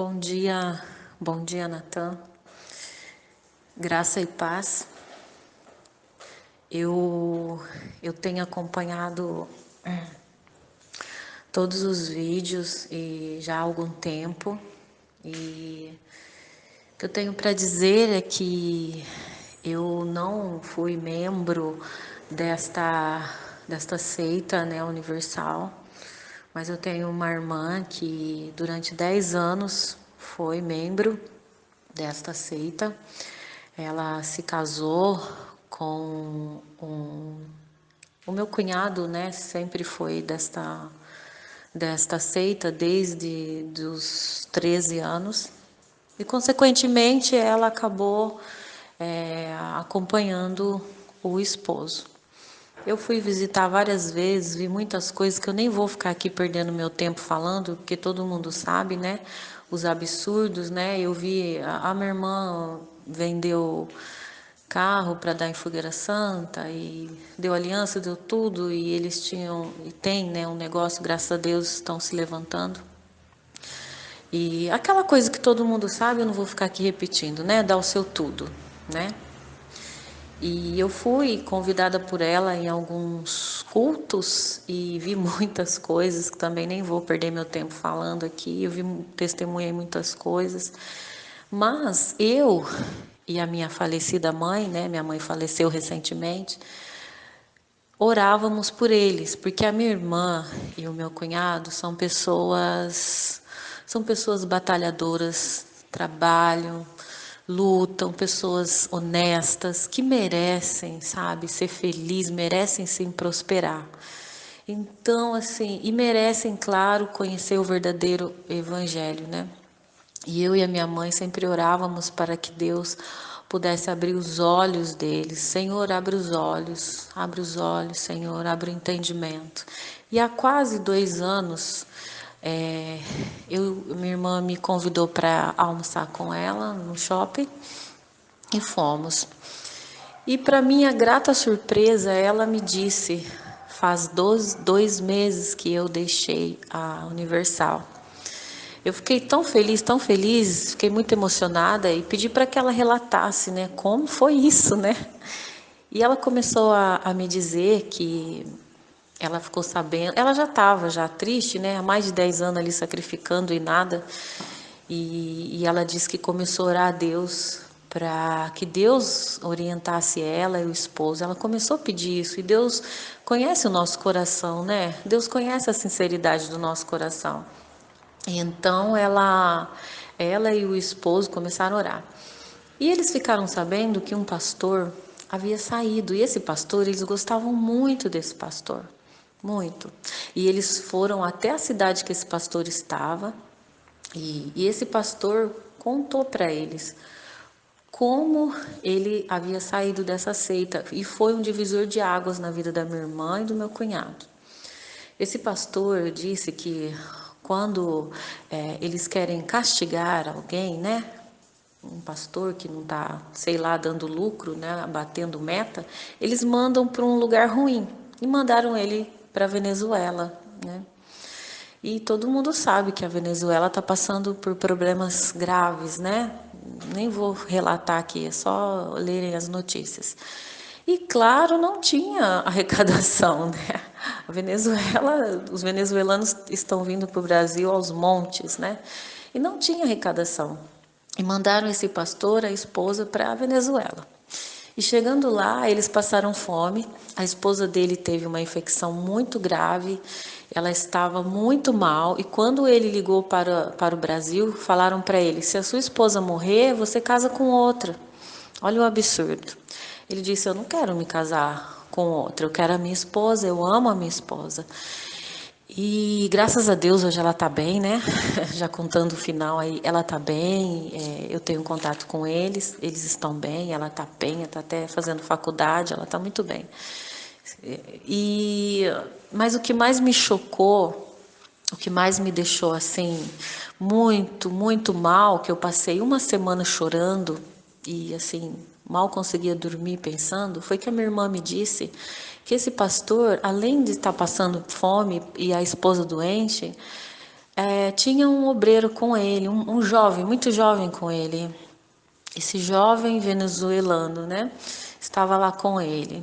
Bom dia, Natan. Graça e paz. Eu tenho acompanhado todos os vídeos e já há algum tempo. E o que eu tenho para dizer é que eu não fui membro desta seita, né, universal, mas eu tenho uma irmã que durante 10 anos foi membro desta seita. Ela se casou com o meu cunhado, né? Sempre foi desta seita desde os 13 anos. E, consequentemente, ela acabou acompanhando o esposo. Eu fui visitar várias vezes, vi muitas coisas que eu nem vou ficar aqui perdendo meu tempo falando, porque todo mundo sabe, né? Os absurdos, né? Eu vi, a minha irmã vendeu carro para dar em fogueira santa e deu aliança, deu tudo, e eles tinham, e tem, né, um negócio, graças a Deus, estão se levantando. E aquela coisa que todo mundo sabe, eu não vou ficar aqui repetindo, né? Dar o seu tudo, né? E eu fui convidada por ela em alguns cultos e vi muitas coisas que também nem vou perder meu tempo falando aqui. Eu testemunhei muitas coisas, mas eu e a minha falecida mãe, né? Minha mãe faleceu recentemente. Orávamos por eles, porque a minha irmã e o meu cunhado são pessoas batalhadoras, trabalham, lutam, pessoas honestas, que merecem, sabe, ser felizes, merecem sim prosperar. Então, assim, e merecem, claro, conhecer o verdadeiro evangelho, né? E eu e a minha mãe sempre orávamos para que Deus pudesse abrir os olhos deles. Senhor, abre os olhos, Senhor, abre o entendimento. E há quase 2 anos, minha irmã me convidou para almoçar com ela no shopping e fomos. E, para minha grata surpresa, ela me disse, faz 2 meses que eu deixei a Universal. Eu fiquei tão feliz, fiquei muito emocionada e pedi para que ela relatasse, né, como foi isso, né? E ela começou a me dizer que ela ficou sabendo, ela já estava triste, né, há mais de 10 anos ali sacrificando e nada. E ela disse que começou a orar a Deus para que Deus orientasse ela e o esposo. Ela começou a pedir isso, e Deus conhece o nosso coração, né? Deus conhece a sinceridade do nosso coração. E então ela e o esposo começaram a orar. E eles ficaram sabendo que um pastor havia saído. E esse pastor, eles gostavam muito desse pastor, muito. E eles foram até a cidade que esse pastor estava. E esse pastor contou para eles como ele havia saído dessa seita. E foi um divisor de águas na vida da minha irmã e do meu cunhado. Esse pastor disse que quando eles querem castigar alguém, né? Um pastor que não está, sei lá, dando lucro, né? Batendo meta, eles mandam para um lugar ruim. E mandaram ele para a Venezuela, né? E todo mundo sabe que a Venezuela está passando por problemas graves, né? Nem vou relatar aqui, é só lerem as notícias. E, claro, não tinha arrecadação, né? A Venezuela, os venezuelanos estão vindo para o Brasil aos montes, né? E não tinha arrecadação. E mandaram esse pastor, a esposa, para a Venezuela. E chegando lá, eles passaram fome. A esposa dele teve uma infecção muito grave. Ela estava muito mal. E quando ele ligou para o Brasil, falaram para ele: se a sua esposa morrer, você casa com outra. Olha o absurdo. Ele disse: eu não quero me casar com outra, eu quero a minha esposa, eu amo a minha esposa. E graças a Deus hoje ela está bem, né? Já contando o final aí, ela está bem, eu tenho contato com eles estão bem, ela está bem, ela está até fazendo faculdade, ela está muito bem. Mas o que mais me chocou, o que mais me deixou assim, muito, muito mal, que eu passei uma semana chorando e assim, mal conseguia dormir pensando, foi que a minha irmã me disse que esse pastor, além de estar passando fome e a esposa doente, tinha um obreiro com ele, um jovem, muito jovem com ele. Esse jovem venezuelano, né? Estava lá com ele,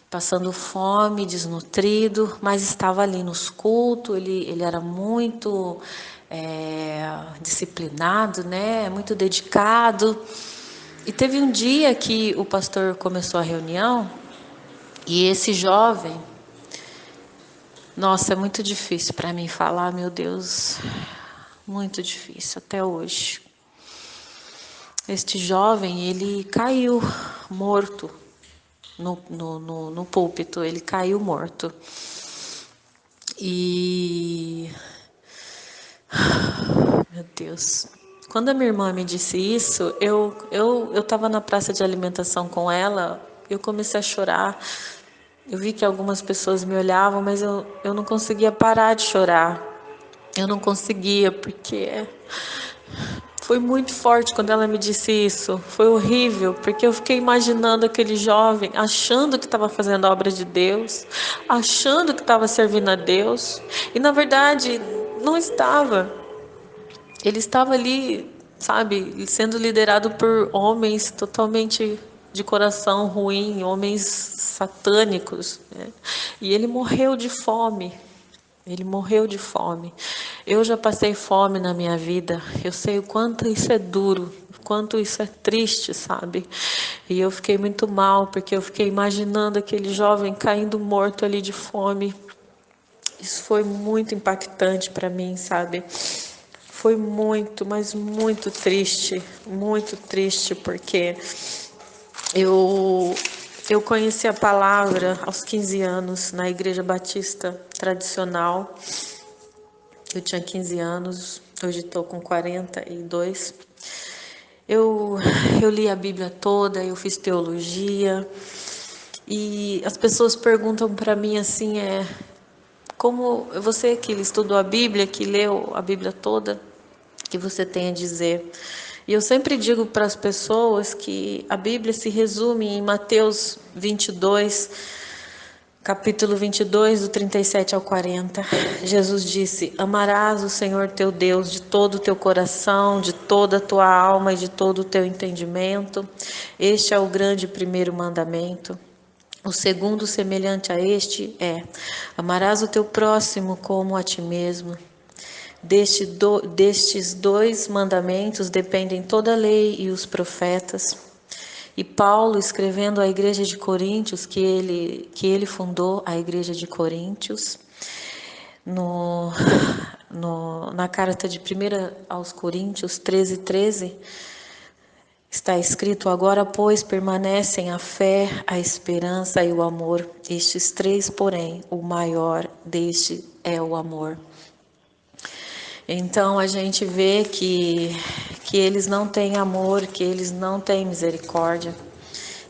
passando fome, desnutrido, mas estava ali nos cultos. Ele era muito disciplinado, né? Muito dedicado. E teve um dia que o pastor começou a reunião e esse jovem, nossa, é muito difícil para mim falar, meu Deus, muito difícil até hoje. Este jovem, ele caiu morto no púlpito, ele caiu morto. E, meu Deus, quando a minha irmã me disse isso, eu estava na praça de alimentação com ela, eu comecei a chorar. Eu vi que algumas pessoas me olhavam, mas eu não conseguia parar de chorar. Eu não conseguia, porque foi muito forte quando ela me disse isso. Foi horrível, porque eu fiquei imaginando aquele jovem, achando que estava fazendo a obra de Deus, achando que estava servindo a Deus, e na verdade não estava. Ele estava ali, sabe, sendo liderado por homens totalmente de coração ruim, homens satânicos, né? E ele morreu de fome. Ele morreu de fome. Eu já passei fome na minha vida. Eu sei o quanto isso é duro, o quanto isso é triste, sabe? E eu fiquei muito mal, porque eu fiquei imaginando aquele jovem caindo morto ali de fome. Isso foi muito impactante para mim, sabe? Foi muito, mas muito triste, porque eu conheci a palavra aos 15 anos na Igreja Batista tradicional. Eu tinha 15 anos, hoje estou com 42. Eu li a Bíblia toda, eu fiz teologia. E as pessoas perguntam para mim assim, como você que estudou a Bíblia, que leu a Bíblia toda, que você tem a dizer? E eu sempre digo para as pessoas que a Bíblia se resume em Mateus 22, capítulo 22, do 37 ao 40. Jesus disse: amarás o Senhor teu Deus de todo o teu coração, de toda a tua alma e de todo o teu entendimento. Este é o grande primeiro mandamento. O segundo, semelhante a este, é: amarás o teu próximo como a ti mesmo. Destes dois mandamentos dependem toda a lei e os profetas. E Paulo, escrevendo à igreja de Coríntios, que ele fundou a igreja de Coríntios, na carta de 1 aos Coríntios 13:13, está escrito: agora, pois, permanecem a fé, a esperança e o amor. Estes três, porém, o maior deste é o amor. Então a gente vê que eles não têm amor, que eles não têm misericórdia.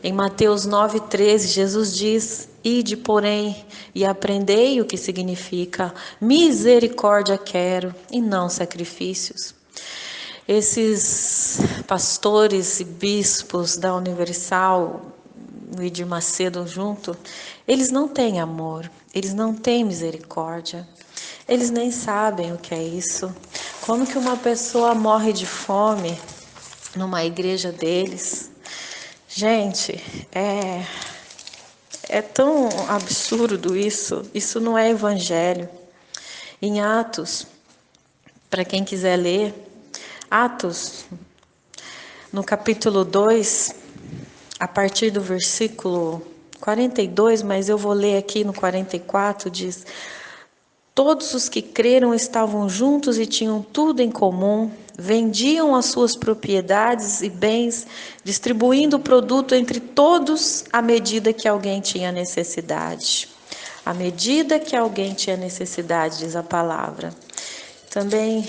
Em Mateus 9:13, Jesus diz: ide, porém, e aprendei o que significa misericórdia quero e não sacrifícios. Esses pastores e bispos da Universal, o Edir Macedo junto, eles não têm amor, eles não têm misericórdia. Eles nem sabem o que é isso. Como que uma pessoa morre de fome numa igreja deles? Gente, é tão absurdo isso. Isso não é evangelho. Em Atos, para quem quiser ler, Atos, no capítulo 2, a partir do versículo 42, mas eu vou ler aqui no 44, diz: todos os que creram estavam juntos e tinham tudo em comum, vendiam as suas propriedades e bens, distribuindo o produto entre todos à medida que alguém tinha necessidade. À medida que alguém tinha necessidade, diz a palavra. Também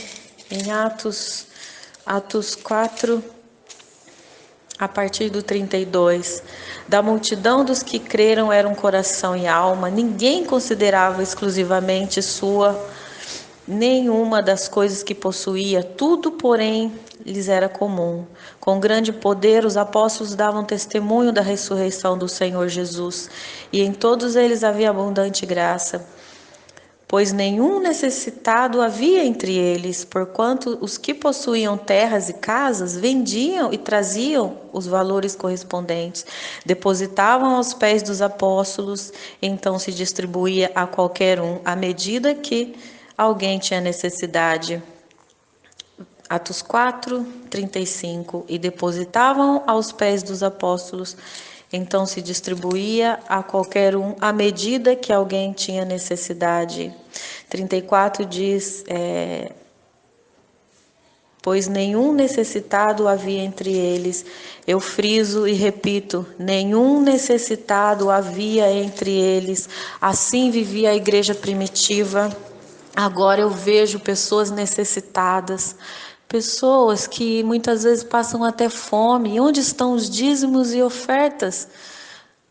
em Atos 4, a partir do 32, da multidão dos que creram era um coração e alma, ninguém considerava exclusivamente sua nenhuma das coisas que possuía, tudo, porém, lhes era comum. Com grande poder, os apóstolos davam testemunho da ressurreição do Senhor Jesus, e em todos eles havia abundante graça. pois nenhum necessitado havia entre eles, porquanto os que possuíam terras e casas vendiam e traziam os valores correspondentes, depositavam aos pés dos apóstolos, então se distribuía a qualquer um à medida que alguém tinha necessidade. Atos 4, 35. E depositavam aos pés dos apóstolos, então se distribuía a qualquer um à medida que alguém tinha necessidade. 34 diz, pois nenhum necessitado havia entre eles. Eu friso e repito, nenhum necessitado havia entre eles. Assim vivia a igreja primitiva. Agora eu vejo pessoas necessitadas, pessoas que muitas vezes passam até fome. E onde estão os dízimos e ofertas?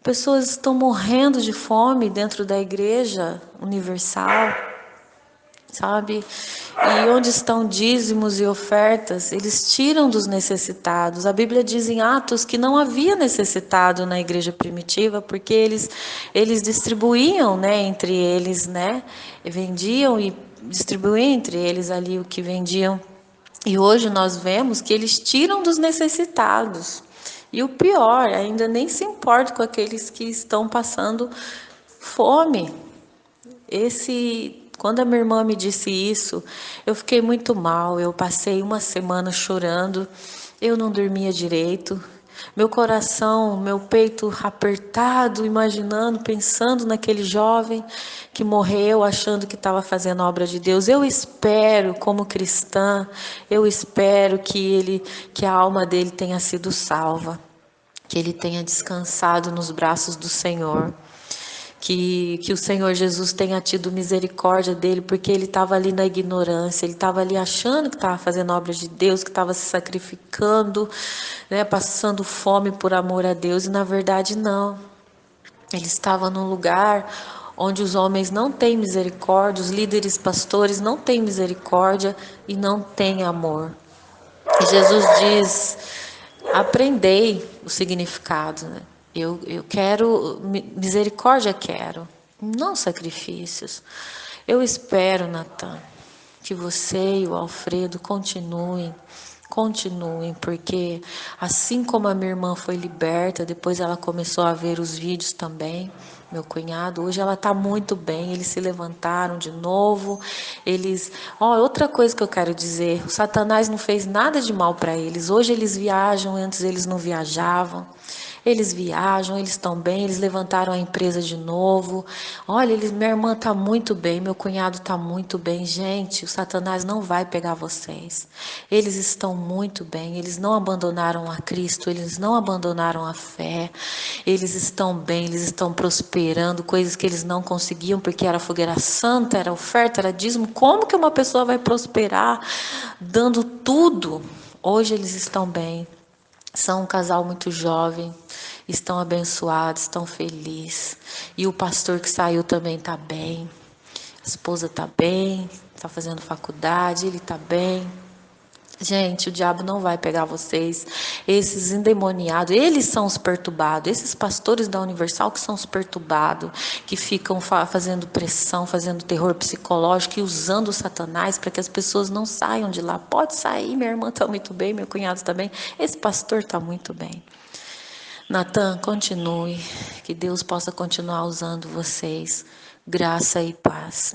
Pessoas estão morrendo de fome dentro da igreja universal, sabe? E onde estão dízimos e ofertas? Eles tiram dos necessitados. A Bíblia diz em Atos que não havia necessitado na igreja primitiva, porque eles distribuíam, né, entre eles, né? Vendiam e distribuíam entre eles ali o que vendiam. E hoje nós vemos que eles tiram dos necessitados. E o pior, ainda nem se importa com aqueles que estão passando fome. Quando a minha irmã me disse isso, eu fiquei muito mal. Eu passei uma semana chorando, eu não dormia direito. Meu coração, meu peito apertado, imaginando, pensando naquele jovem que morreu achando que estava fazendo a obra de Deus. Eu espero, como cristã, eu espero que a alma dele tenha sido salva, que ele tenha descansado nos braços do Senhor. Que o Senhor Jesus tenha tido misericórdia dele, porque ele estava ali na ignorância, ele estava ali achando que estava fazendo obra de Deus, que estava se sacrificando, né, passando fome por amor a Deus, e na verdade não. Ele estava num lugar onde os homens não têm misericórdia, os líderes pastores não têm misericórdia e não têm amor. E Jesus diz: aprendei o significado, né? Eu quero misericórdia, não sacrifícios. Eu espero, Natan, que você e o Alfredo continuem, porque assim como a minha irmã foi liberta, depois ela começou a ver os vídeos também. Meu cunhado, hoje ela está muito bem, eles se levantaram de novo, outra coisa que eu quero dizer, o Satanás não fez nada de mal para eles, hoje eles viajam, antes eles não viajavam. Eles viajam, eles estão bem, eles levantaram a empresa de novo. Olha, minha irmã está muito bem, meu cunhado está muito bem. Gente, o Satanás não vai pegar vocês. Eles estão muito bem, eles não abandonaram a Cristo, eles não abandonaram a fé. Eles estão bem, eles estão prosperando, coisas que eles não conseguiam, porque era fogueira santa, era oferta, era dízimo. Como que uma pessoa vai prosperar dando tudo? Hoje eles estão bem. São um casal muito jovem, estão abençoados, estão felizes. E o pastor que saiu também está bem. A esposa está bem, está fazendo faculdade, ele está bem. Gente, o diabo não vai pegar vocês. Esses endemoniados, eles são os perturbados. Esses pastores da Universal que são os perturbados, que ficam fazendo pressão, fazendo terror psicológico e usando o Satanás para que as pessoas não saiam de lá. Pode sair, minha irmã está muito bem, meu cunhado está bem, esse pastor está muito bem. Natan, continue, que Deus possa continuar usando vocês. Graça e paz.